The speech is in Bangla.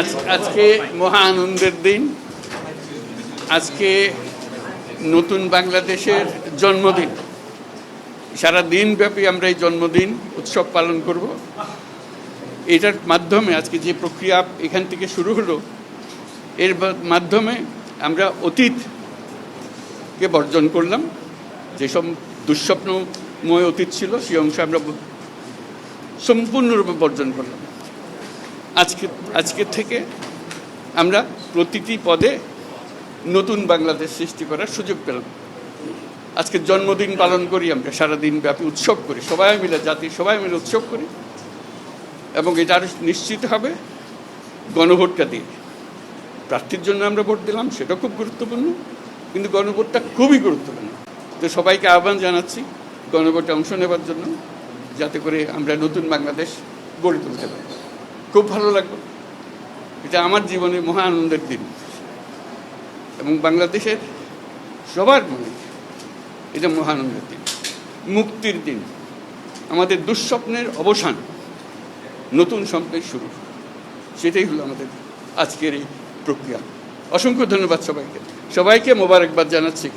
আজকে মহা আনন্দের দিন। আজকে নতুন বাংলাদেশের জন্মদিন। সারা দিনব্যাপী আমরা এই জন্মদিন উৎসব পালন করব। এটার মাধ্যমে আজকে যে প্রক্রিয়া এখান থেকে শুরু হলো, এর মাধ্যমে আমরা অতীতকে বর্জন করলাম। যেসব দুঃস্বপ্নময় অতীত ছিল সেই অংশ আমরা সম্পূর্ণরূপে বর্জন করলাম। আজকে থেকে আমরা প্রতিটি পদে নতুন বাংলাদেশ সৃষ্টি করার সুযোগ পেলাম। আজকে জন্মদিন পালন করি, আমরা সারাদিন ব্যাপী উৎসব করি, সবাই মিলে, জাতির সবাই মিলে উৎসব করি। এবং এটা আরও নিশ্চিত হবে গণভোটটা দিয়ে। প্রার্থীর জন্য আমরা ভোট দিলাম, সেটা খুব গুরুত্বপূর্ণ, কিন্তু গণভোটটা খুবই গুরুত্বপূর্ণ। তো সবাইকে আহ্বান জানাচ্ছি গণভোটে অংশ নেবার জন্য, যাতে করে আমরা নতুন বাংলাদেশ গড়ে তুলতে পারি। খুব ভালো লাগলো, এটা আমার জীবনে মহা আনন্দের দিন এবং বাংলাদেশের সবার মনে এটা মহা আনন্দের দিন, মুক্তির দিন, আমাদের দুঃস্বপ্নের অবসান, নতুন স্বপ্নের শুরু। সেটাই হলো আমাদের আজকের এই প্রক্রিয়া। অসংখ্য ধন্যবাদ সবাইকে মোবারকবাদ জানাচ্ছি।